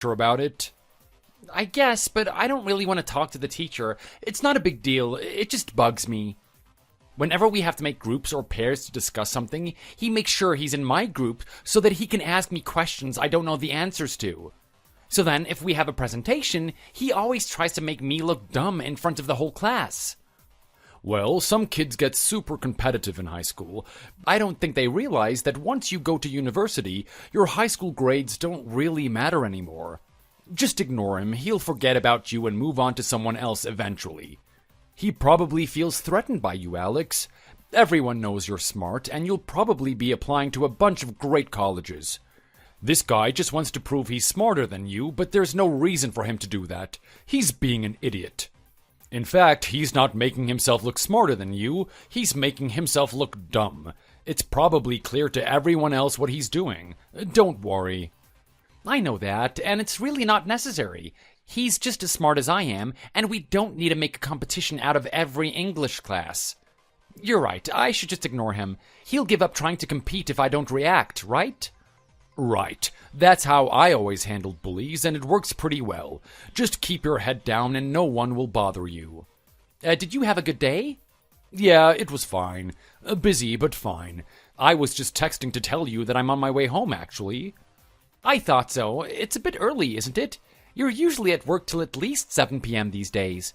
sure about it? I guess, but I don't really want to talk to the teacher. It's not a big deal, it just bugs me. Whenever we have to make groups or pairs to discuss something, he makes sure he's in my group so that he can ask me questions I don't know the answers to. So then, if we have a presentation, he always tries to make me look dumb in front of the whole class. Well, some kids get super competitive in high school. I don't think they realize that once you go to university, your high school grades don't really matter anymore. Just ignore him, he'll forget about you and move on to someone else eventually. He probably feels threatened by you, Alex. Everyone knows you're smart, and you'll probably be applying to a bunch of great colleges. This guy just wants to prove he's smarter than you, but there's no reason for him to do that. He's being an idiot. In fact, he's not making himself look smarter than you, he's making himself look dumb. It's probably clear to everyone else what he's doing. Don't worry. I know that, and it's really not necessary. He's just as smart as I am, and we don't need to make a competition out of every English class. You're right, I should just ignore him. He'll give up trying to compete if I don't react, right? Right. That's how I always handled bullies, and it works pretty well. Just keep your head down and no one will bother you. Did you have a good day? Yeah, it was fine. Busy, but fine. I was just texting to tell you that I'm on my way home, actually. I thought so. It's a bit early, isn't it? You're usually at work till at least 7 p.m. these days.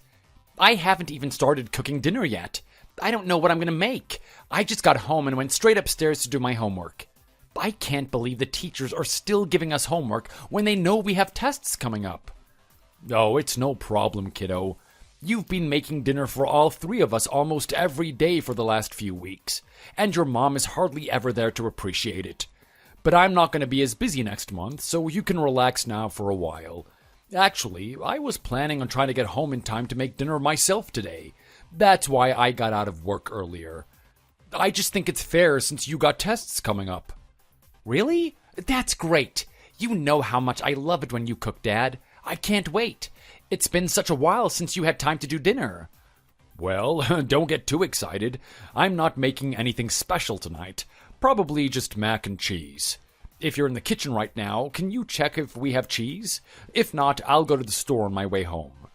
I haven't even started cooking dinner yet. I don't know what I'm going to make. I just got home and went straight upstairs to do my homework. I can't believe the teachers are still giving us homework when they know we have tests coming up. Oh, it's no problem, kiddo. You've been making dinner for all three of us almost every day for the last few weeks, and your mom is hardly ever there to appreciate it. But I'm not going to be as busy next month, so you can relax now for a while. Actually, I was planning on trying to get home in time to make dinner myself today. That's why I got out of work earlier. I just think it's fair since you got tests coming up. Really? That's great. You know how much I love it when you cook, Dad. I can't wait. It's been such a while since you had time to do dinner. Well, don't get too excited. I'm not making anything special tonight. Probably just mac and cheese. If you're in the kitchen right now, can you check if we have cheese? If not, I'll go to the store on my way home.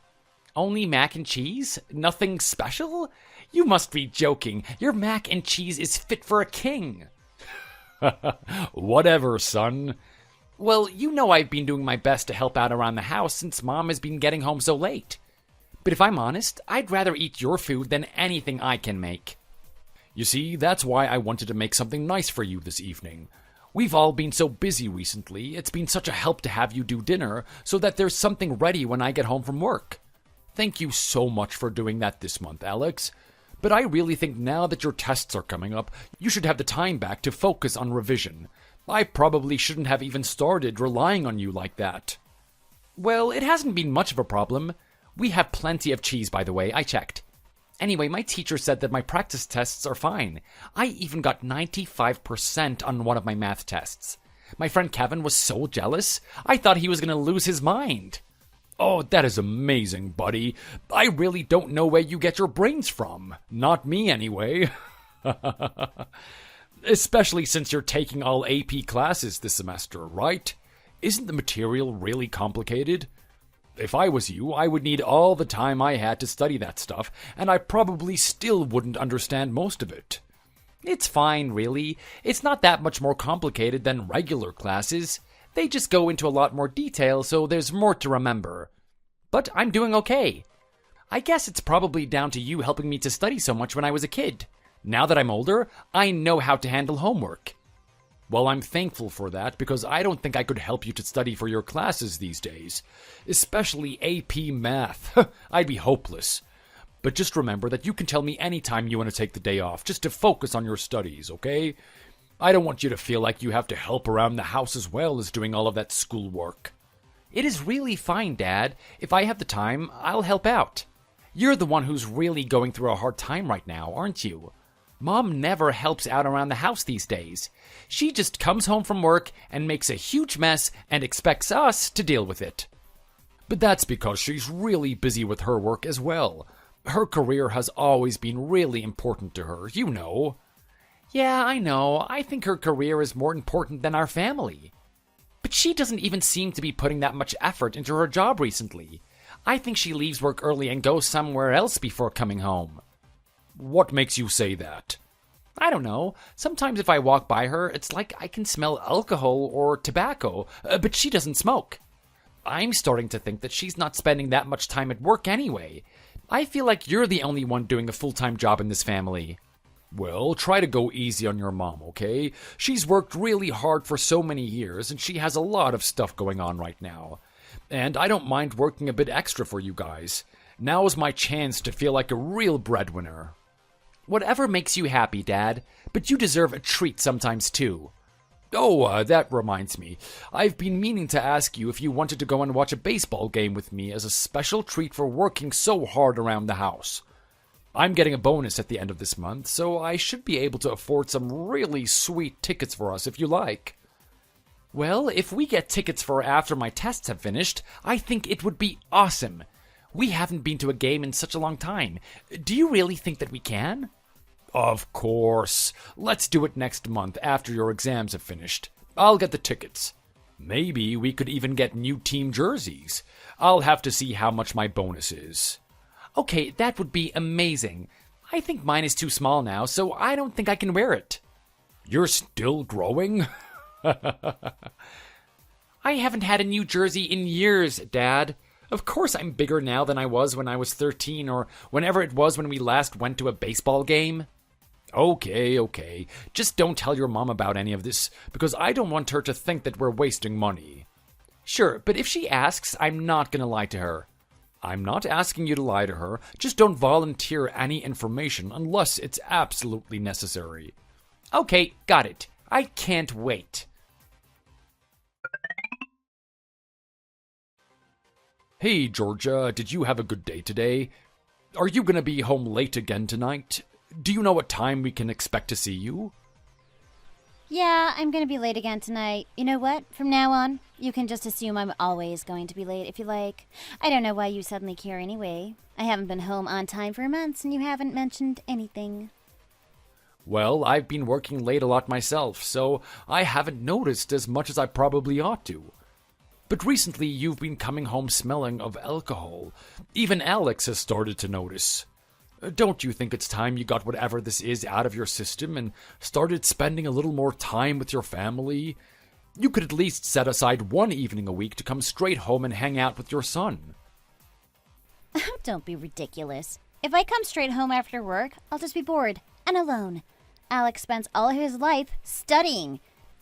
Only mac and cheese? Nothing special? You must be joking. Your mac and cheese is fit for a king. Whatever, son. Well, you know I've been doing my best to help out around the house since Mom has been getting home so late. But if I'm honest, I'd rather eat your food than anything I can make. You see, that's why I wanted to make something nice for you this evening. We've all been so busy recently, it's been such a help to have you do dinner so that there's something ready when I get home from work. Thank you so much for doing that this month, Alex. But I really think now that your tests are coming up, you should have the time back to focus on revision. I probably shouldn't have even started relying on you like that. Well, it hasn't been much of a problem. We have plenty of cheese, by the way, I checked. Anyway, my teacher said that my practice tests are fine. I even got 95% on one of my math tests. My friend Kevin was so jealous, I thought he was going to lose his mind. Oh, that is amazing, buddy. I really don't know where you get your brains from. Not me, anyway. Especially since you're taking all AP classes this semester, right? Isn't the material really complicated? If I was you, I would need all the time I had to study that stuff, and I probably still wouldn't understand most of it. It's fine, really. It's not that much more complicated than regular classes. They just go into a lot more detail, so there's more to remember. But I'm doing okay. I guess it's probably down to you helping me to study so much when I was a kid. Now that I'm older, I know how to handle homework. Well, I'm thankful for that because I don't think I could help you to study for your classes these days. Especially AP Math. I'd be hopeless. But just remember that you can tell me anytime you want to take the day off, just to focus on your studies, okay? I don't want you to feel like you have to help around the house as well as doing all of that schoolwork. It is really fine, Dad. If I have the time, I'll help out. You're the one who's really going through a hard time right now, aren't you? Mom never helps out around the house these days. She just comes home from work and makes a huge mess and expects us to deal with it. But that's because she's really busy with her work as well. Her career has always been really important to her, you know. Yeah, I know. I think her career is more important than our family. But she doesn't even seem to be putting that much effort into her job recently. I think she leaves work early and goes somewhere else before coming home. What makes you say that? I don't know. Sometimes if I walk by her, it's like I can smell alcohol or tobacco, but she doesn't smoke. I'm starting to think that she's not spending that much time at work anyway. I feel like you're the only one doing a full-time job in this family. Well, try to go easy on your mom, okay? She's worked really hard for so many years, and she has a lot of stuff going on right now. And I don't mind working a bit extra for you guys. Now is my chance to feel like a real breadwinner. Whatever makes you happy, Dad, but you deserve a treat sometimes too. Oh, that reminds me. I've been meaning to ask you if you wanted to go and watch a baseball game with me as a special treat for working so hard around the house. I'm getting a bonus at the end of this month, so I should be able to afford some really sweet tickets for us if you like. Well, if we get tickets for after my tests have finished, I think it would be awesome. We haven't been to a game in such a long time. Do you really think that we can? Of course. Let's do it next month after your exams have finished. I'll get the tickets. Maybe we could even get new team jerseys. I'll have to see how much my bonus is. Okay, that would be amazing. I think mine is too small now, so I don't think I can wear it. You're still growing? I haven't had a new jersey in years, Dad. Of course I'm bigger now than I was when I was 13 or whenever it was when we last went to a baseball game. Okay. Just don't tell your mom about any of this, because I don't want her to think that we're wasting money. Sure, but if she asks, I'm not gonna lie to her. I'm not asking you to lie to her. Just don't volunteer any information unless it's absolutely necessary. Okay, got it. I can't wait. Hey, Georgia, did you have a good day today? Are you gonna be home late again tonight? Do you know what time we can expect to see you? Yeah, I'm gonna be late again tonight. You know what? From now on, you can just assume I'm always going to be late if you like. I don't know why you suddenly care anyway. I haven't been home on time for months and you haven't mentioned anything. Well, I've been working late a lot myself, so I haven't noticed as much as I probably ought to. But recently you've been coming home smelling of alcohol. Even Alex has started to notice. Don't you think it's time you got whatever this is out of your system and started spending a little more time with your family? You could at least set aside one evening a week to come straight home and hang out with your son. Don't be ridiculous. If I come straight home after work, I'll just be bored and alone. Alex spends all of his life studying.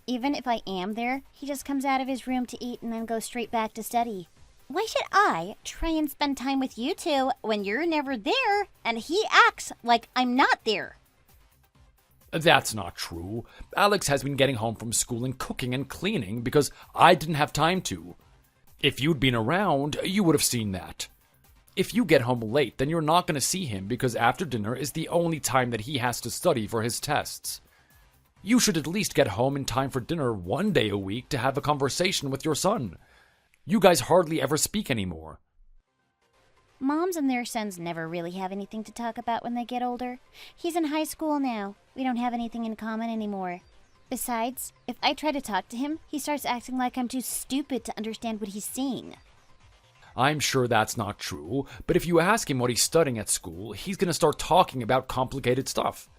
Even if I am there, he just comes out of his room to eat and then goes straight back to study. Why should I try and spend time with you two when you're never there and he acts like I'm not there? That's not true. Alex has been getting home from school and cooking and cleaning because I didn't have time to. If you'd been around, you would have seen that. If you get home late, then you're not going to see him because after dinner is the only time that he has to study for his tests. You should at least get home in time for dinner one day a week to have a conversation with your son. You guys hardly ever speak anymore. Moms and their sons never really have anything to talk about when they get older. He's in high school now. We don't have anything in common anymore. Besides, if I try to talk to him, he starts acting like I'm too stupid to understand what he's saying. I'm sure that's not true, but if you ask him what he's studying at school, he's going to start talking about complicated stuff.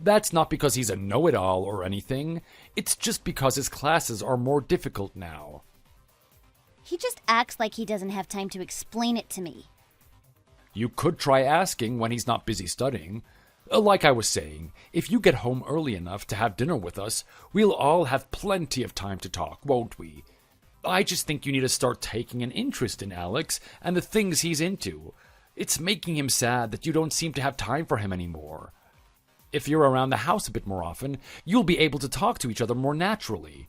That's not because he's a know-it-all or anything. It's just because his classes are more difficult now. He just acts like he doesn't have time to explain it to me. You could try asking when he's not busy studying. Like I was saying, if you get home early enough to have dinner with us, we'll all have plenty of time to talk, won't we? I just think you need to start taking an interest in Alex and the things he's into. It's making him sad that you don't seem to have time for him anymore. If you're around the house a bit more often, you'll be able to talk to each other more naturally.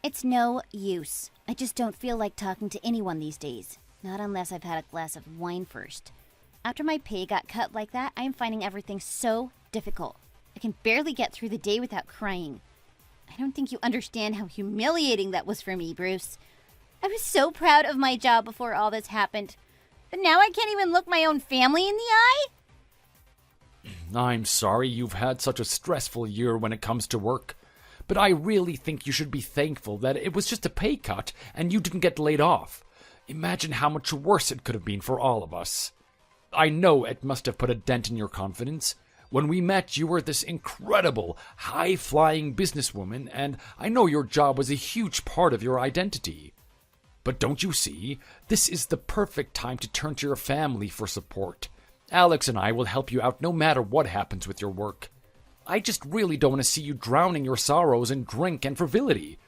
It's no use. I just don't feel like talking to anyone these days. Not unless I've had a glass of wine first. After my pay got cut like that, I am finding everything so difficult. I can barely get through the day without crying. I don't think you understand how humiliating that was for me, Bruce. I was so proud of my job before all this happened. But now I can't even look my own family in the eye? I'm sorry you've had such a stressful year when it comes to work. but I really think you should be thankful that it was just a pay cut and you didn't get laid off. Imagine how much worse it could have been for all of us. I know it must have put a dent in your confidence. When we met, you were this incredible, high-flying businesswoman, and I know your job was a huge part of your identity. But don't you see, this is the perfect time to turn to your family for support. Alex and I will help you out no matter what happens with your work. I just really don't want to see you drowning your sorrows in drink and frivolity.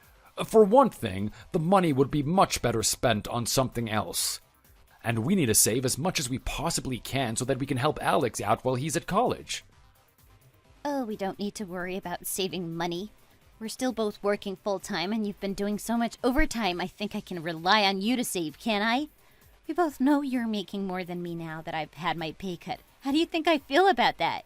For one thing, the money would be much better spent on something else. And we need to save as much as we possibly can so that we can help Alex out while he's at college. Oh, we don't need to worry about saving money. We're still both working full-time, and you've been doing so much overtime. I think I can rely on you to save, can't I? We both know you're making more than me now that I've had my pay cut. How do you think I feel about that?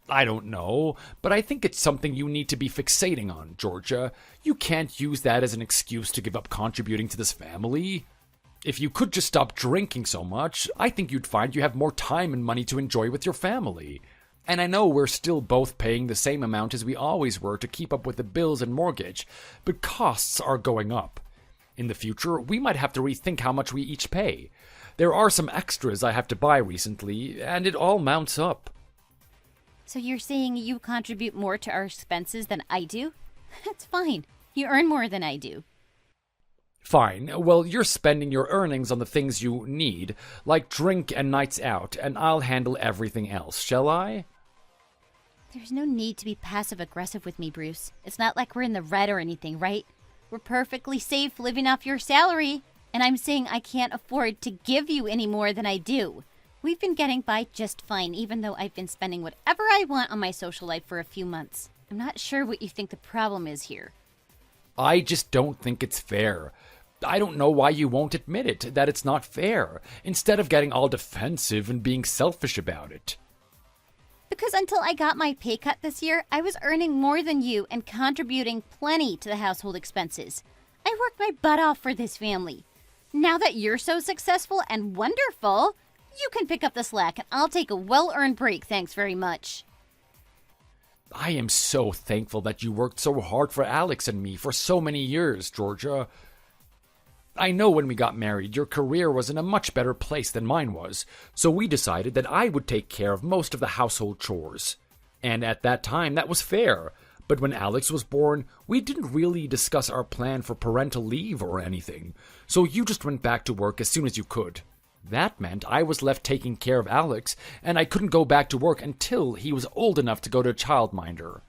I don't know, but I think it's something you need to be fixating on, Georgia. You can't use that as an excuse to give up contributing to this family. If you could just stop drinking so much, I think you'd find you have more time and money to enjoy with your family. And I know we're still both paying the same amount as we always were to keep up with the bills and mortgage, but costs are going up. In the future, we might have to rethink how much we each pay. There are some extras I have to buy recently, and it all mounts up. So you're saying you contribute more to our expenses than I do? That's fine. You earn more than I do. Fine. Well, you're spending your earnings on the things you need, like drink and nights out, and I'll handle everything else, shall I? There's no need to be passive-aggressive with me, Bruce. It's not like we're in the red or anything, right? We're perfectly safe living off your salary, and I'm saying I can't afford to give you any more than I do. We've been getting by just fine, even though I've been spending whatever I want on my social life for a few months. I'm not sure what you think the problem is here. I just don't think it's fair. I don't know why you won't admit it, that it's not fair, instead of getting all defensive and being selfish about it. Because until I got my pay cut this year, I was earning more than you and contributing plenty to the household expenses. I worked my butt off for this family. Now that you're so successful and wonderful, you can pick up the slack and I'll take a well-earned break, thanks very much. I am so thankful that you worked so hard for Alex and me for so many years, Georgia. I know when we got married, your career was in a much better place than mine was, so we decided that I would take care of most of the household chores. And at that time, that was fair. But when Alex was born, we didn't really discuss our plan for parental leave or anything, so you just went back to work as soon as you could. That meant I was left taking care of Alex, and I couldn't go back to work until he was old enough to go to a childminder.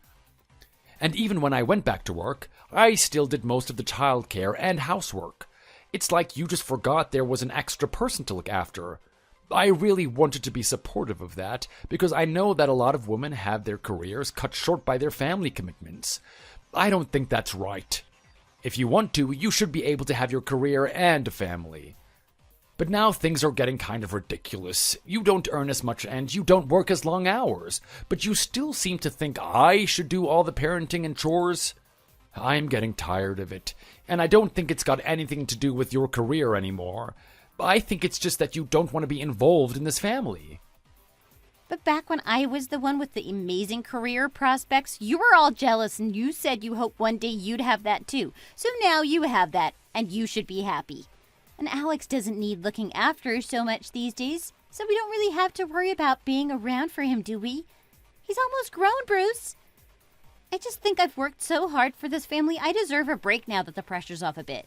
And even when I went back to work, I still did most of the childcare and housework. It's like you just forgot there was an extra person to look after. I really wanted to be supportive of that, because I know that a lot of women have their careers cut short by their family commitments. I don't think that's right. If you want to, you should be able to have your career and a family. But now things are getting kind of ridiculous. You don't earn as much and you don't work as long hours, but you still seem to think I should do all the parenting and chores. I'm getting tired of it, and I don't think it's got anything to do with your career anymore. I think it's just that you don't want to be involved in this family. But back when I was the one with the amazing career prospects, you were all jealous and you said you hoped one day you'd have that too. So now you have that, and you should be happy. And Alex doesn't need looking after so much these days, so we don't really have to worry about being around for him, do we? He's almost grown, Bruce. I just think I've worked so hard for this family, I deserve a break now that the pressure's off a bit.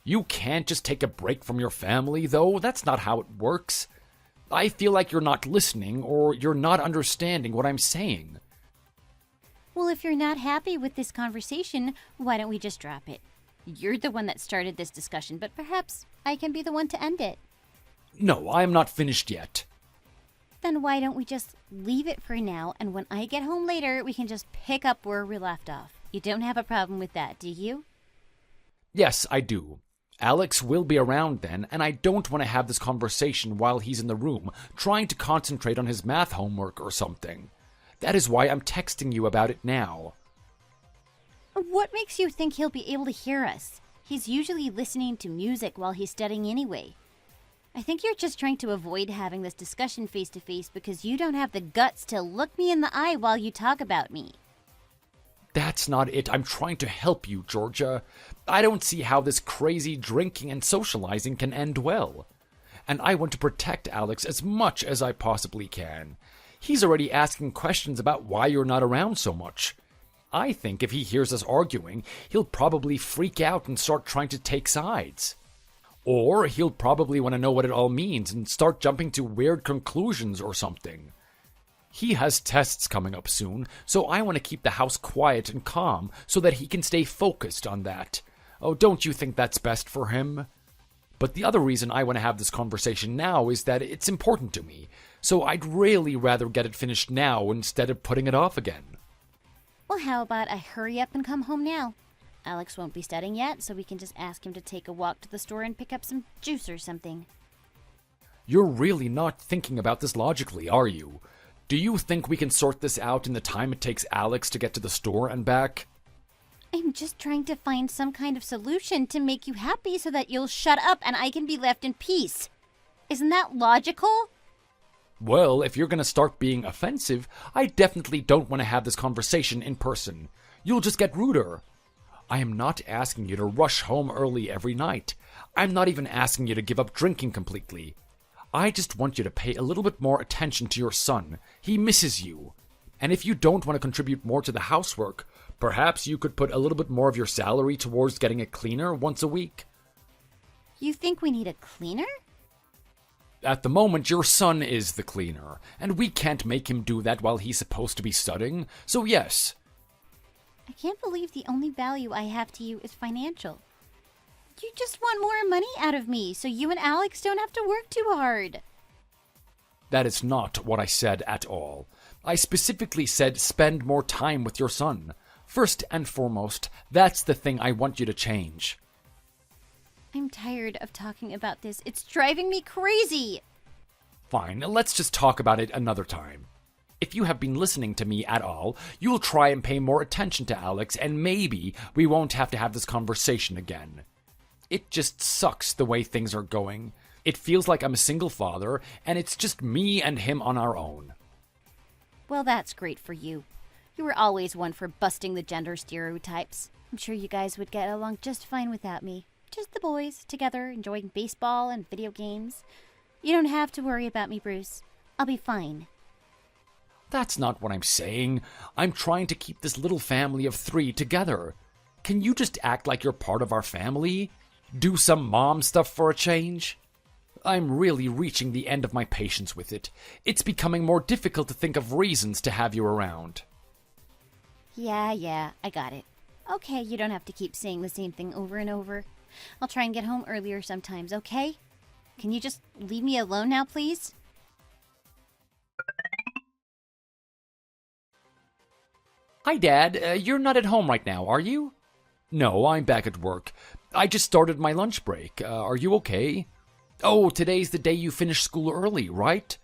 You can't just take a break from your family, though. That's not how it works. I feel like you're not listening, or you're not understanding what I'm saying. Well, if you're not happy with this conversation, why don't we just drop it? You're the one that started this discussion, but perhaps I can be the one to end it. No, I'm not finished yet. Then why don't we just leave it for now, and when I get home later, we can just pick up where we left off. You don't have a problem with that, do you? Yes, I do. Alex will be around then, and I don't want to have this conversation while he's in the room, trying to concentrate on his math homework or something. That is why I'm texting you about it now. What makes you think he'll be able to hear us? He's usually listening to music while he's studying anyway. I think you're just trying to avoid having this discussion face-to-face because you don't have the guts to look me in the eye while you talk about me. That's not it. I'm trying to help you, Georgia. I don't see how this crazy drinking and socializing can end well. And I want to protect Alex as much as I possibly can. He's already asking questions about why you're not around so much. I think if he hears us arguing, he'll probably freak out and start trying to take sides. Or he'll probably want to know what it all means and start jumping to weird conclusions or something. He has tests coming up soon, so I want to keep the house quiet and calm so that he can stay focused on that. Oh, don't you think that's best for him? But the other reason I want to have this conversation now is that it's important to me, so I'd really rather get it finished now instead of putting it off again. Well, how about I hurry up and come home now? Alex won't be studying yet, so we can just ask him to take a walk to the store and pick up some juice or something. You're really not thinking about this logically, are you? Do you think we can sort this out in the time it takes Alex to get to the store and back? I'm just trying to find some kind of solution to make you happy so that you'll shut up and I can be left in peace. Isn't that logical? Well, if you're going to start being offensive, I definitely don't want to have this conversation in person. You'll just get ruder. I am not asking you to rush home early every night. I'm not even asking you to give up drinking completely. I just want you to pay a little bit more attention to your son. He misses you. And if you don't want to contribute more to the housework, perhaps you could put a little bit more of your salary towards getting a cleaner once a week. You think we need a cleaner? At the moment, your son is the cleaner, and we can't make him do that while he's supposed to be studying, so yes. I can't believe the only value I have to you is financial. You just want more money out of me, so you and Alex don't have to work too hard. That is not what I said at all. I specifically said spend more time with your son. First and foremost, that's the thing I want you to change. I'm tired of talking about this. It's driving me crazy. Fine, let's just talk about it another time. If you have been listening to me at all, you'll try and pay more attention to Alex, and maybe we won't have to have this conversation again. It just sucks the way things are going. It feels like I'm a single father, and it's just me and him on our own. Well, that's great for you. You were always one for busting the gender stereotypes. I'm sure you guys would get along just fine without me. Just the boys, together, enjoying baseball and video games. You don't have to worry about me, Bruce. I'll be fine. That's not what I'm saying. I'm trying to keep this little family of 3 together. Can you just act like you're part of our family? Do some mom stuff for a change? I'm really reaching the end of my patience with it. It's becoming more difficult to think of reasons to have you around. Yeah, I got it. Okay, you don't have to keep saying the same thing over and over. I'll try and get home earlier sometimes, okay? Can you just leave me alone now, please? Hi, Dad. You're not at home right now, are you? No, I'm back at work. I just started my lunch break. Are you okay? Oh, today's the day you finish school early, right?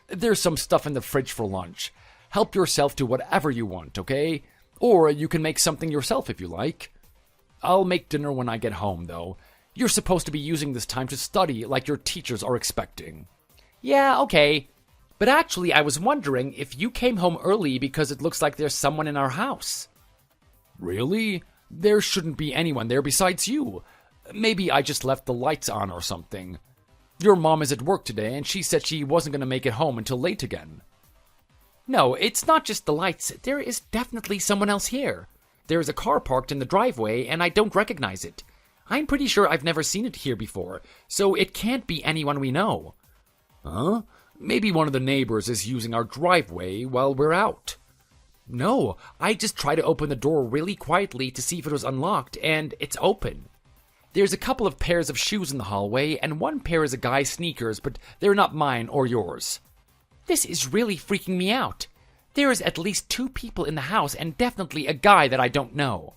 There's some stuff in the fridge for lunch. Help yourself to whatever you want, okay? Or you can make something yourself if you like. I'll make dinner when I get home, though. You're supposed to be using this time to study like your teachers are expecting. Yeah, okay. But actually, I was wondering if you came home early because it looks like there's someone in our house. Really? There shouldn't be anyone there besides you. Maybe I just left the lights on or something. Your mom is at work today, and she said she wasn't going to make it home until late again. No, it's not just the lights. There is definitely someone else here. There is a car parked in the driveway, and I don't recognize it. I'm pretty sure I've never seen it here before, so it can't be anyone we know. Huh? Maybe one of the neighbors is using our driveway while we're out. No, I just tried to open the door really quietly to see if it was unlocked, and it's open. There's a couple of pairs of shoes in the hallway, and one pair is a guy's sneakers, but they're not mine or yours. This is really freaking me out. There is at least 2 people in the house, and definitely a guy that I don't know.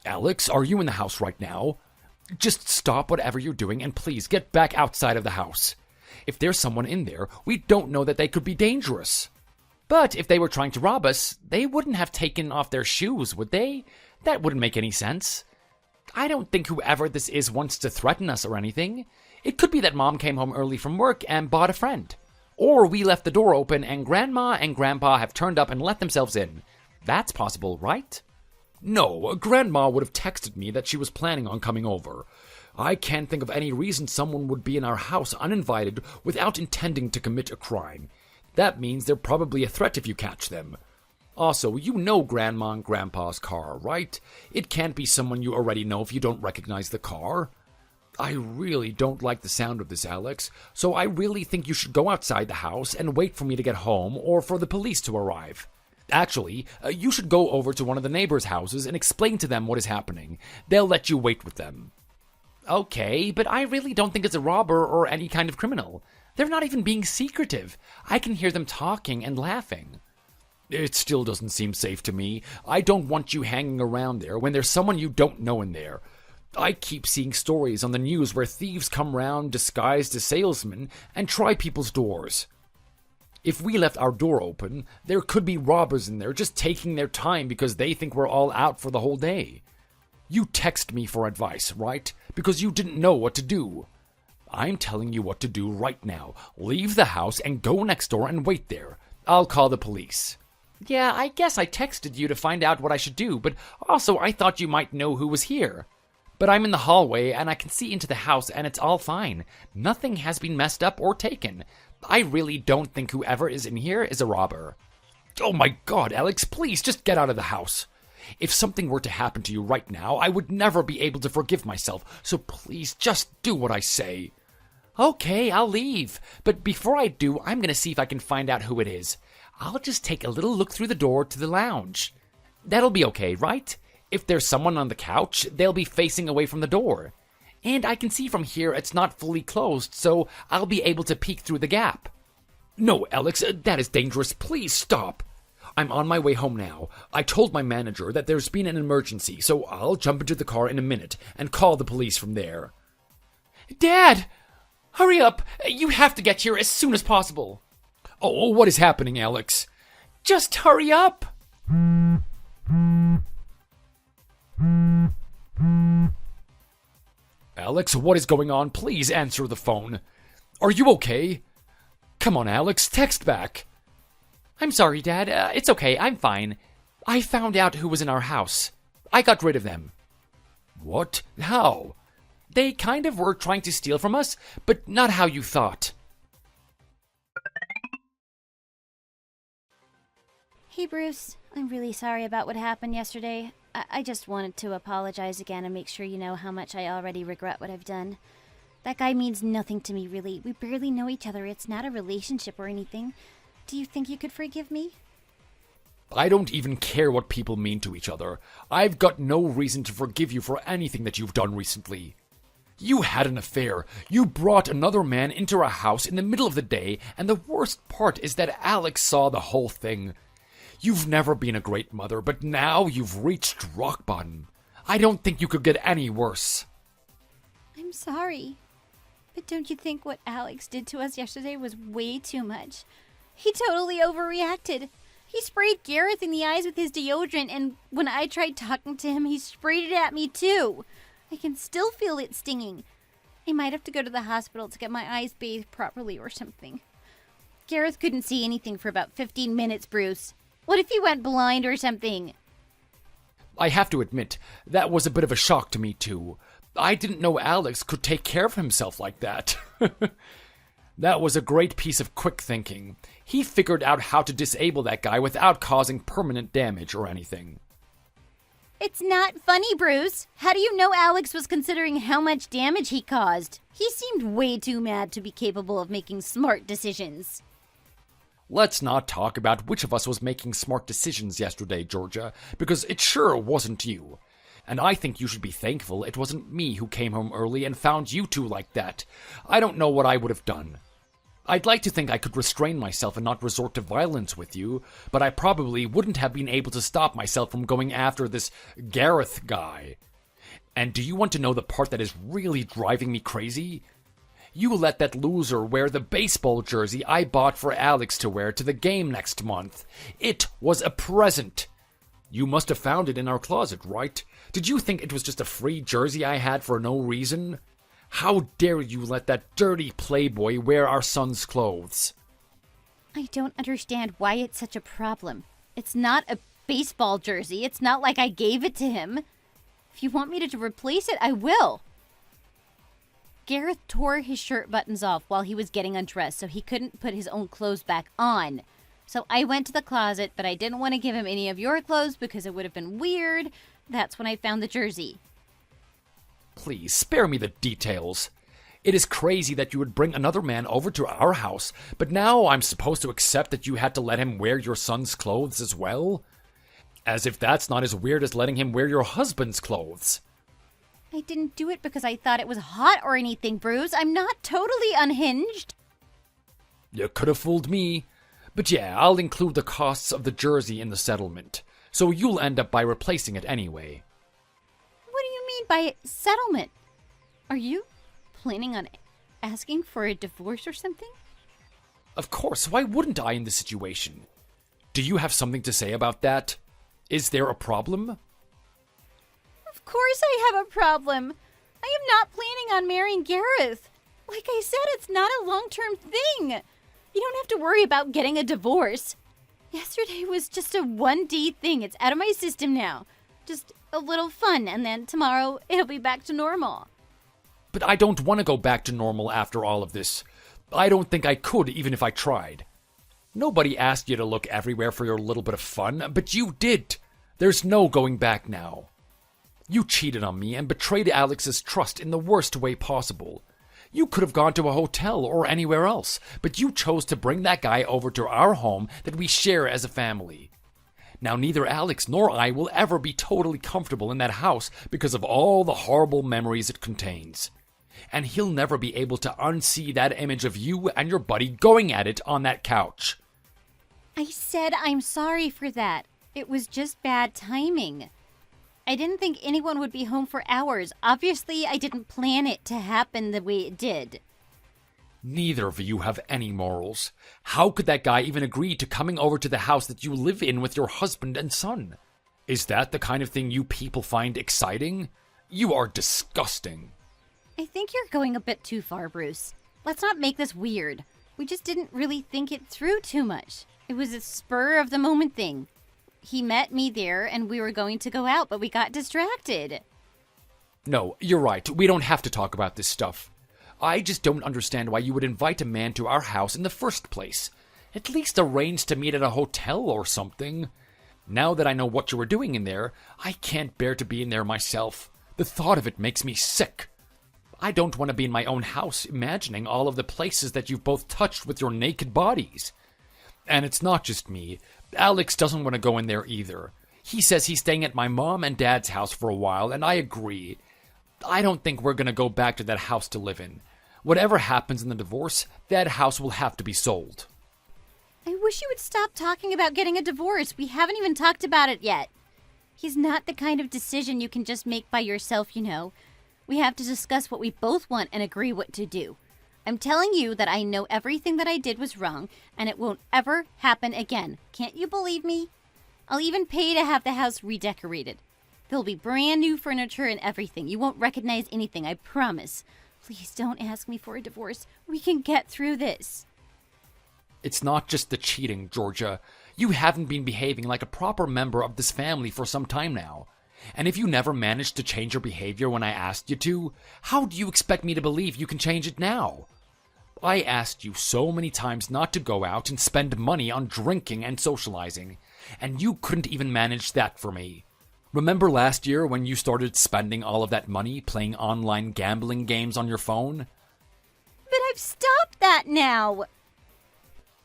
Alex, are you in the house right now? Just stop whatever you're doing, and please get back outside of the house. If there's someone in there, we don't know that they could be dangerous. But if they were trying to rob us, they wouldn't have taken off their shoes, would they? That wouldn't make any sense. I don't think whoever this is wants to threaten us or anything. It could be that Mom came home early from work and bought a friend. Or we left the door open and Grandma and Grandpa have turned up and let themselves in. That's possible, right? No, Grandma would have texted me that she was planning on coming over. I can't think of any reason someone would be in our house uninvited without intending to commit a crime. That means they're probably a threat if you catch them. Also, you know Grandma and Grandpa's car, right? It can't be someone you already know if you don't recognize the car. I really don't like the sound of this, Alex, so I really think you should go outside the house and wait for me to get home or for the police to arrive. Actually, you should go over to one of the neighbors' houses and explain to them what is happening. They'll let you wait with them. Okay, but I really don't think it's a robber or any kind of criminal. They're not even being secretive. I can hear them talking and laughing. It still doesn't seem safe to me. I don't want you hanging around there when there's someone you don't know in there. I keep seeing stories on the news where thieves come round disguised as salesmen and try people's doors. If we left our door open, there could be robbers in there just taking their time because they think we're all out for the whole day. You text me for advice, right? Because you didn't know what to do. I'm telling you what to do right now. Leave the house and go next door and wait there. I'll call the police. Yeah, I guess I texted you to find out what I should do, but also I thought you might know who was here. But I'm in the hallway and I can see into the house and it's all fine. Nothing has been messed up or taken. I really don't think whoever is in here is a robber. Oh my God, Alex, please just get out of the house. If something were to happen to you right now, I would never be able to forgive myself, so please just do what I say. Okay, I'll leave. But before I do, I'm gonna see if I can find out who it is. I'll just take a little look through the door to the lounge. That'll be okay, right? If there's someone on the couch, they'll be facing away from the door. And I can see from here it's not fully closed, so I'll be able to peek through the gap. No, Alex, that is dangerous. Please stop. I'm on my way home now. I told my manager that there's been an emergency, so I'll jump into the car in a minute and call the police from there. Dad! Hurry up! You have to get here as soon as possible. Oh, what is happening, Alex? Just hurry up! Alex, what is going on? Please answer the phone. Are you okay? Come on, Alex, text back. I'm sorry, Dad. It's okay. I'm fine. I found out who was in our house. I got rid of them. What? How? They kind of were trying to steal from us, but not how you thought. Hey, Bruce. I'm really sorry about what happened yesterday. I just wanted to apologize again and make sure you know how much I already regret what I've done. That guy means nothing to me, really. We barely know each other. It's not a relationship or anything. Do you think you could forgive me? I don't even care what people mean to each other. I've got no reason to forgive you for anything that you've done recently. You had an affair. You brought another man into our house in the middle of the day, and the worst part is that Alex saw the whole thing. You've never been a great mother, but now you've reached rock bottom. I don't think you could get any worse. I'm sorry. But don't you think what Alex did to us yesterday was way too much? He totally overreacted. He sprayed Gareth in the eyes with his deodorant, and when I tried talking to him, he sprayed it at me too. I can still feel it stinging. I might have to go to the hospital to get my eyes bathed properly or something. Gareth couldn't see anything for about 15 minutes, Bruce. What if he went blind or something? I have to admit, that was a bit of a shock to me too. I didn't know Alex could take care of himself like that. That was a great piece of quick thinking. He figured out how to disable that guy without causing permanent damage or anything. It's not funny, Bruce. How do you know Alex was considering how much damage he caused? He seemed way too mad to be capable of making smart decisions. Let's not talk about which of us was making smart decisions yesterday, Georgia, because it sure wasn't you. And I think you should be thankful it wasn't me who came home early and found you two like that. I don't know what I would have done. I'd like to think I could restrain myself and not resort to violence with you, but I probably wouldn't have been able to stop myself from going after this Gareth guy. And do you want to know the part that is really driving me crazy? You let that loser wear the baseball jersey I bought for Alex to wear to the game next month. It was a present. You must have found it in our closet, right? Did you think it was just a free jersey I had for no reason? How dare you let that dirty playboy wear our son's clothes? I don't understand why it's such a problem. It's not a baseball jersey. It's not like I gave it to him. If you want me to replace it, I will. Gareth tore his shirt buttons off while he was getting undressed, so he couldn't put his own clothes back on. So I went to the closet, but I didn't want to give him any of your clothes because it would have been weird. That's when I found the jersey. Please, spare me the details. It is crazy that you would bring another man over to our house, but now I'm supposed to accept that you had to let him wear your son's clothes as well? As if that's not as weird as letting him wear your husband's clothes. I didn't do it because I thought it was hot or anything, Bruce. I'm not totally unhinged. You could have fooled me. But yeah, I'll include the costs of the jersey in the settlement, so you'll end up by replacing it anyway. What do you mean by settlement? Are you planning on asking for a divorce or something? Of course, why wouldn't I in this situation? Do you have something to say about that? Is there a problem? Of course I have a problem. I am not planning on marrying Gareth. Like I said, it's not a long-term thing. You don't have to worry about getting a divorce. Yesterday was just a 1D thing. It's out of my system now. Just a little fun, and then tomorrow it'll be back to normal. But I don't want to go back to normal after all of this. I don't think I could, even if I tried. Nobody asked you to look everywhere for your little bit of fun, but you did. There's no going back now. You cheated on me and betrayed Alex's trust in the worst way possible. You could have gone to a hotel or anywhere else, but you chose to bring that guy over to our home that we share as a family. Now, neither Alex nor I will ever be totally comfortable in that house because of all the horrible memories it contains. And he'll never be able to unsee that image of you and your buddy going at it on that couch. I said I'm sorry for that. It was just bad timing. I didn't think anyone would be home for hours. Obviously, I didn't plan it to happen the way it did. Neither of you have any morals. How could that guy even agree to coming over to the house that you live in with your husband and son? Is that the kind of thing you people find exciting? You are disgusting. I think you're going a bit too far, Bruce. Let's not make this weird. We just didn't really think it through too much. It was a spur-of-the-moment thing. He met me there, and we were going to go out, but we got distracted. No, you're right. We don't have to talk about this stuff. I just don't understand why you would invite a man to our house in the first place. At least arrange to meet at a hotel or something. Now that I know what you were doing in there, I can't bear to be in there myself. The thought of it makes me sick. I don't want to be in my own house imagining all of the places that you've both touched with your naked bodies. And it's not just me. Alex doesn't want to go in there either. He says he's staying at my mom and dad's house for a while, and I agree. I don't think we're going to go back to that house to live in. Whatever happens in the divorce, that house will have to be sold. I wish you would stop talking about getting a divorce. We haven't even talked about it yet. He's not the kind of decision you can just make by yourself, you know. We have to discuss what we both want and agree what to do. I'm telling you that I know everything that I did was wrong, and it won't ever happen again. Can't you believe me? I'll even pay to have the house redecorated. There'll be brand new furniture and everything. You won't recognize anything, I promise. Please don't ask me for a divorce. We can get through this. It's not just the cheating, Georgia. You haven't been behaving like a proper member of this family for some time now. And if you never managed to change your behavior when I asked you to, how do you expect me to believe you can change it now? I asked you so many times not to go out and spend money on drinking and socializing, and you couldn't even manage that for me. Remember last year when you started spending all of that money playing online gambling games on your phone? But I've stopped that now.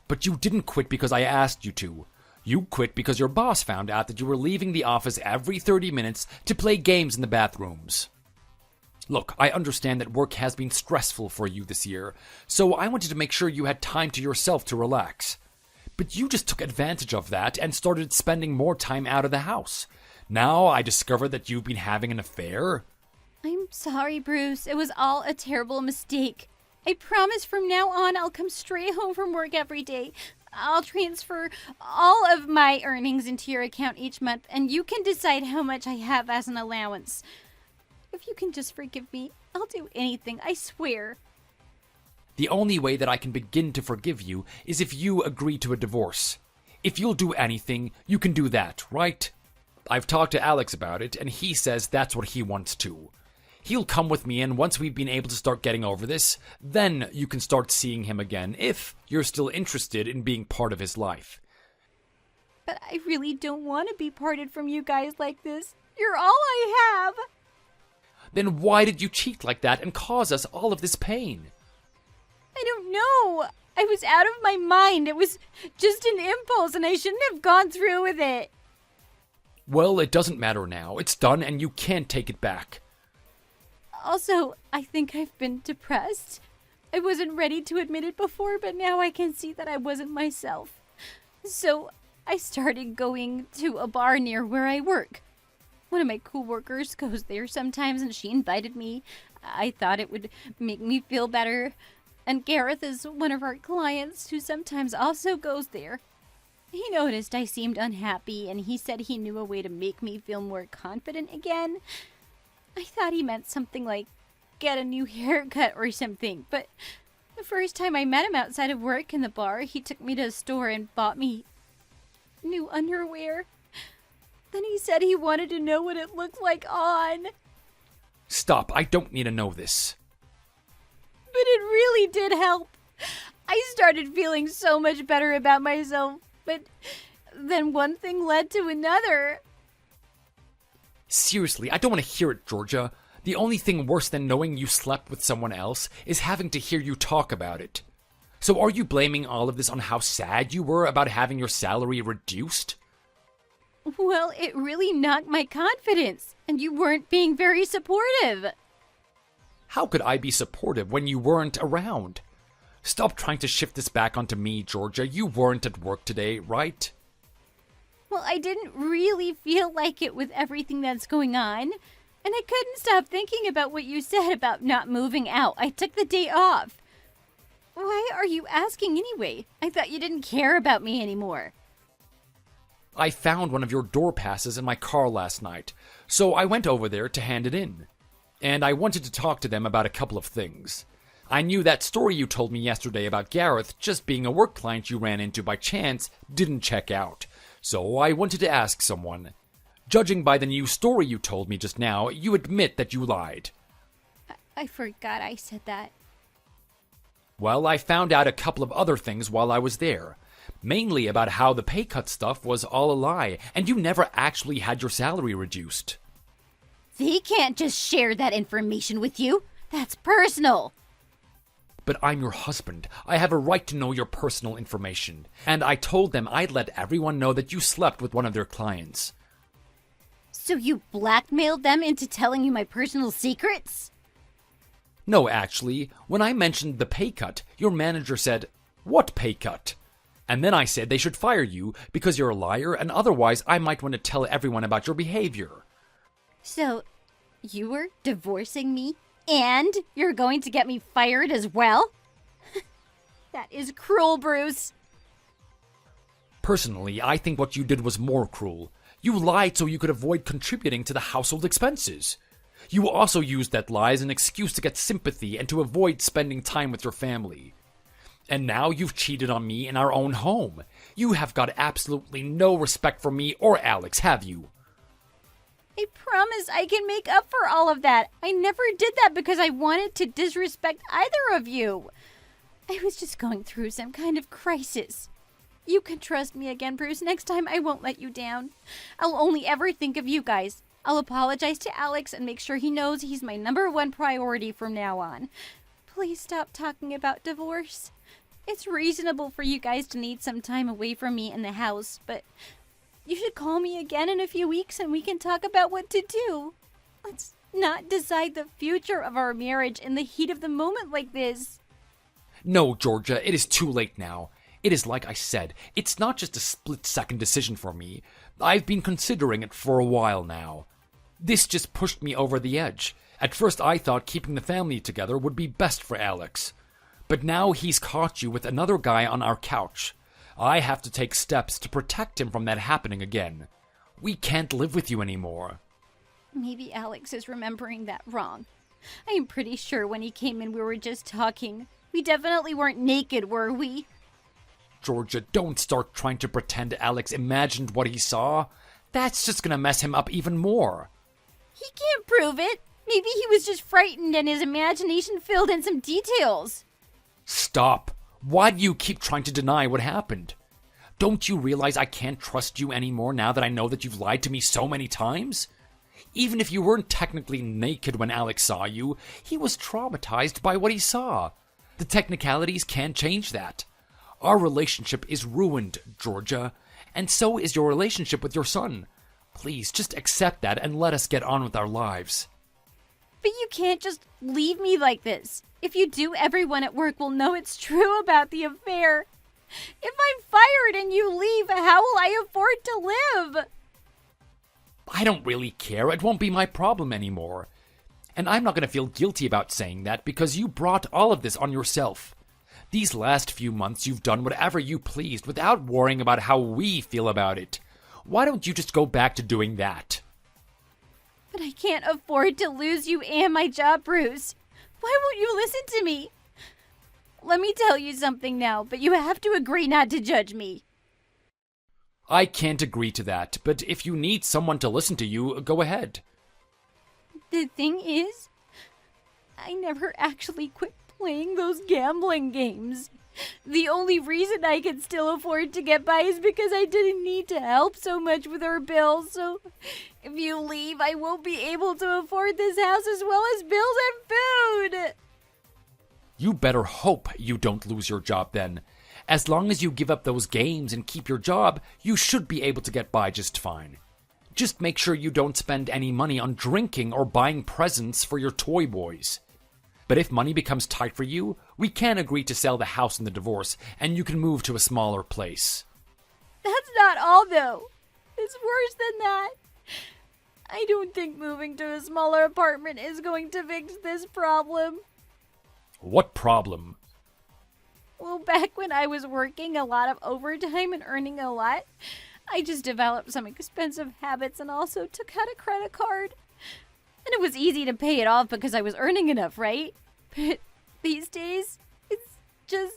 But you didn't quit because I asked you to. You quit because your boss found out that you were leaving the office every 30 minutes to play games in the bathrooms. Look, I understand that work has been stressful for you this year, so I wanted to make sure you had time to yourself to relax. But you just took advantage of that and started spending more time out of the house. Now I discover that you've been having an affair. I'm sorry, Bruce. It was all a terrible mistake. I promise from now on I'll come straight home from work every day. I'll transfer all of my earnings into your account each month, and you can decide how much I have as an allowance. If you can just forgive me, I'll do anything, I swear. The only way that I can begin to forgive you is if you agree to a divorce. If you'll do anything, you can do that, right? I've talked to Alex about it, and he says that's what he wants too. He'll come with me, and once we've been able to start getting over this, then you can start seeing him again, if you're still interested in being part of his life. But I really don't want to be parted from you guys like this. You're all I have. Then why did you cheat like that and cause us all of this pain? I don't know. I was out of my mind. It was just an impulse, and I shouldn't have gone through with it. Well, it doesn't matter now. It's done, and you can't take it back. Also, I think I've been depressed. I wasn't ready to admit it before, but now I can see that I wasn't myself. So I started going to a bar near where I work. One of my coworkers goes there sometimes, and she invited me. I thought it would make me feel better. And Gareth is one of our clients who sometimes also goes there. He noticed I seemed unhappy, and he said he knew a way to make me feel more confident again. I thought he meant something like get a new haircut or something, but the first time I met him outside of work in the bar, he took me to a store and bought me new underwear. Then he said he wanted to know what it looked like on. Stop, I don't need to know this. But it really did help. I started feeling so much better about myself, but then one thing led to another. Seriously, I don't want to hear it, Georgia. The only thing worse than knowing you slept with someone else is having to hear you talk about it. So are you blaming all of this on how sad you were about having your salary reduced? Well, it really knocked my confidence, and you weren't being very supportive. How could I be supportive when you weren't around? Stop trying to shift this back onto me, Georgia. You weren't at work today, right? Well, I didn't really feel like it with everything that's going on. And I couldn't stop thinking about what you said about not moving out. I took the day off. Why are you asking anyway? I thought you didn't care about me anymore. I found one of your door passes in my car last night, so I went over there to hand it in. And I wanted to talk to them about a couple of things. I knew that story you told me yesterday about Gareth just being a work client you ran into by chance didn't check out. So I wanted to ask someone. Judging by the new story you told me just now, you admit that you lied. I forgot I said that. Well, I found out a couple of other things while I was there. Mainly about how the pay cut stuff was all a lie, and you never actually had your salary reduced. They can't just share that information with you. That's personal. But I'm your husband. I have a right to know your personal information. And I told them I'd let everyone know that you slept with one of their clients. So you blackmailed them into telling you my personal secrets? No, actually, when I mentioned the pay cut, your manager said, "What pay cut?" And then I said they should fire you because you're a liar, and otherwise I might want to tell everyone about your behavior. So, you were divorcing me, and you're going to get me fired as well? That is cruel, Bruce. Personally, I think what you did was more cruel. You lied so you could avoid contributing to the household expenses. You also used that lie as an excuse to get sympathy and to avoid spending time with your family. And now you've cheated on me in our own home. You have got absolutely no respect for me or Alex, have you? I promise I can make up for all of that. I never did that because I wanted to disrespect either of you. I was just going through some kind of crisis. You can trust me again, Bruce. Next time I won't let you down. I'll only ever think of you guys. I'll apologize to Alex and make sure he knows he's my #1 priority from now on. Please stop talking about divorce. It's reasonable for you guys to need some time away from me in the house, but you should call me again in a few weeks and we can talk about what to do. Let's not decide the future of our marriage in the heat of the moment like this. No, Georgia, it is too late now. It is like I said, it's not just a split-second decision for me. I've been considering it for a while now. This just pushed me over the edge. At first I thought keeping the family together would be best for Alex. But now he's caught you with another guy on our couch. I have to take steps to protect him from that happening again. We can't live with you anymore. Maybe Alex is remembering that wrong. I am pretty sure when he came in we were just talking. We definitely weren't naked, were we? Georgia, don't start trying to pretend Alex imagined what he saw. That's just gonna mess him up even more. He can't prove it. Maybe he was just frightened and his imagination filled in some details. Stop. Why do you keep trying to deny what happened? Don't you realize I can't trust you anymore now that I know that you've lied to me so many times? Even if you weren't technically naked when Alex saw you, he was traumatized by what he saw. The technicalities can't change that. Our relationship is ruined, Georgia, and so is your relationship with your son. Please, just accept that and let us get on with our lives. But you can't just leave me like this. If you do, everyone at work will know it's true about the affair. If I'm fired and you leave, how will I afford to live? I don't really care. It won't be my problem anymore. And I'm not going to feel guilty about saying that because you brought all of this on yourself. These last few months you've done whatever you pleased without worrying about how we feel about it. Why don't you just go back to doing that? But I can't afford to lose you and my job, Bruce. Why won't you listen to me? Let me tell you something now, but you have to agree not to judge me. I can't agree to that, but if you need someone to listen to you, go ahead. The thing is, I never actually quit playing those gambling games. The only reason I can still afford to get by is because I didn't need to help so much with our bills. So if you leave, I won't be able to afford this house as well as bills and food. You better hope you don't lose your job then. As long as you give up those games and keep your job, you should be able to get by just fine. Just make sure you don't spend any money on drinking or buying presents for your toy boys. But if money becomes tight for you, we can agree to sell the house in the divorce, and you can move to a smaller place. That's not all, though. It's worse than that. I don't think moving to a smaller apartment is going to fix this problem. What problem? Well, back when I was working a lot of overtime and earning a lot, I just developed some expensive habits and also took out a credit card. And it was easy to pay it off because I was earning enough, right? But these days, it's just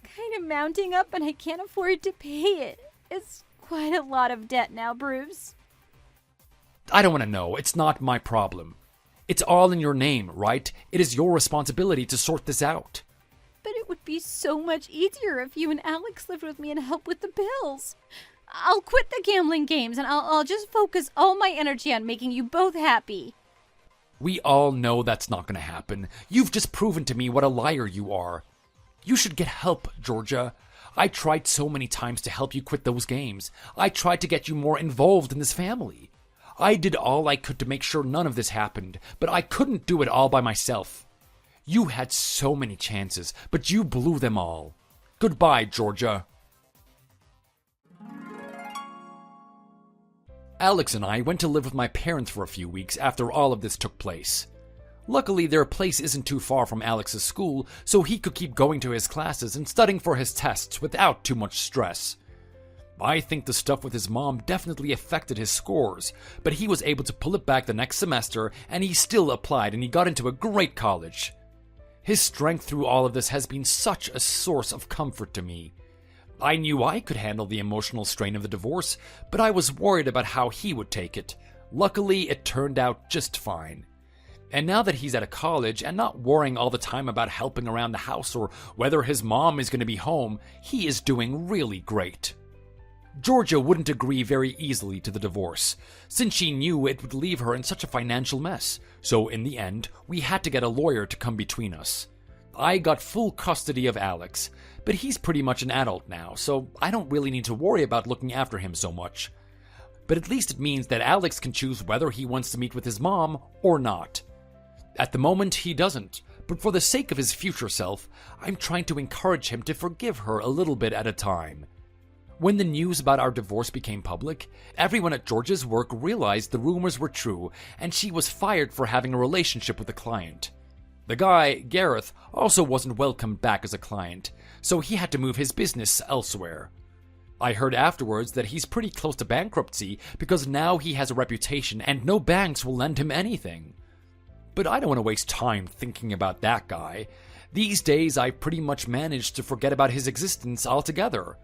kind of mounting up and I can't afford to pay it. It's quite a lot of debt now, Bruce. I don't want to know. It's not my problem. It's all in your name, right? It is your responsibility to sort this out. But it would be so much easier if you and Alex lived with me and helped with the bills. I'll quit the gambling games and I'll just focus all my energy on making you both happy. We all know that's not going to happen. You've just proven to me what a liar you are. You should get help, Georgia. I tried so many times to help you quit those games. I tried to get you more involved in this family. I did all I could to make sure none of this happened, but I couldn't do it all by myself. You had so many chances, but you blew them all. Goodbye, Georgia. Alex and I went to live with my parents for a few weeks after all of this took place. Luckily, their place isn't too far from Alex's school, so he could keep going to his classes and studying for his tests without too much stress. I think the stuff with his mom definitely affected his scores, but he was able to pull it back the next semester and he still applied and he got into a great college. His strength through all of this has been such a source of comfort to me. I knew I could handle the emotional strain of the divorce, but I was worried about how he would take it. Luckily, it turned out just fine. And now that he's at a college and not worrying all the time about helping around the house or whether his mom is going to be home, he is doing really great. Georgia wouldn't agree very easily to the divorce, since she knew it would leave her in such a financial mess, so in the end, we had to get a lawyer to come between us. I got full custody of Alex, but he's pretty much an adult now, so I don't really need to worry about looking after him so much. But at least it means that Alex can choose whether he wants to meet with his mom or not. At the moment, he doesn't, but for the sake of his future self, I'm trying to encourage him to forgive her a little bit at a time. When the news about our divorce became public, everyone at Georgia's work realized the rumors were true, and she was fired for having a relationship with a client. The guy, Gareth, also wasn't welcomed back as a client, so he had to move his business elsewhere. I heard afterwards that he's pretty close to bankruptcy because now he has a reputation and no banks will lend him anything. But I don't want to waste time thinking about that guy. These days, I pretty much managed to forget about his existence altogether.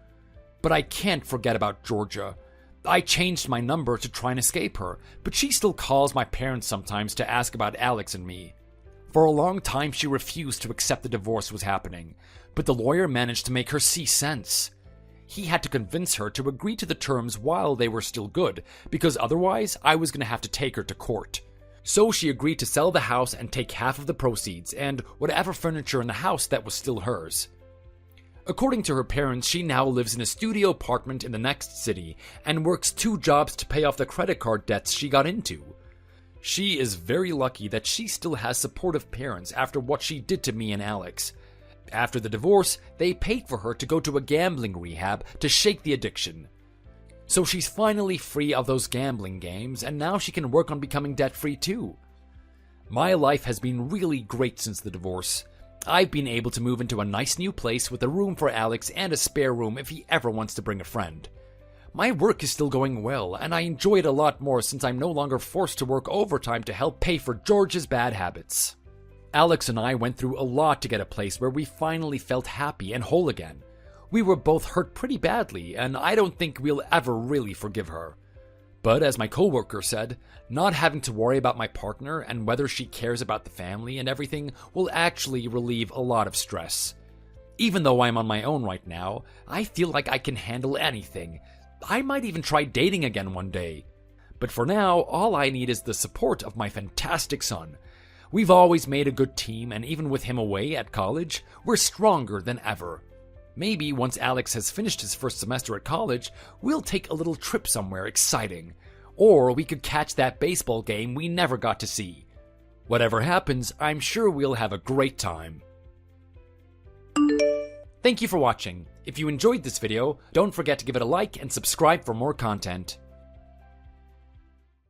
But I can't forget about Georgia. I changed my number to try and escape her, but she still calls my parents sometimes to ask about Alex and me. For a long time, she refused to accept the divorce was happening, but the lawyer managed to make her see sense. He had to convince her to agree to the terms while they were still good, because otherwise I was going to have to take her to court. So she agreed to sell the house and take half of the proceeds and whatever furniture in the house that was still hers. According to her parents, she now lives in a studio apartment in the next city and works 2 jobs to pay off the credit card debts she got into. She is very lucky that she still has supportive parents after what she did to me and Alex. After the divorce, they paid for her to go to a gambling rehab to shake the addiction. So she's finally free of those gambling games, and now she can work on becoming debt-free too. My life has been really great since the divorce. I've been able to move into a nice new place with a room for Alex and a spare room if he ever wants to bring a friend. My work is still going well, and I enjoy it a lot more since I'm no longer forced to work overtime to help pay for George's bad habits. Alex and I went through a lot to get a place where we finally felt happy and whole again. We were both hurt pretty badly, and I don't think we'll ever really forgive her. But as my coworker said, not having to worry about my partner and whether she cares about the family and everything will actually relieve a lot of stress. Even though I'm on my own right now, I feel like I can handle anything. I might even try dating again one day. But for now, all I need is the support of my fantastic son. We've always made a good team, and even with him away at college, we're stronger than ever. Maybe once Alex has finished his first semester at college, we'll take a little trip somewhere exciting. Or we could catch that baseball game we never got to see. Whatever happens, I'm sure we'll have a great time. Thank you for watching. If you enjoyed this video, don't forget to give it a like and subscribe for more content.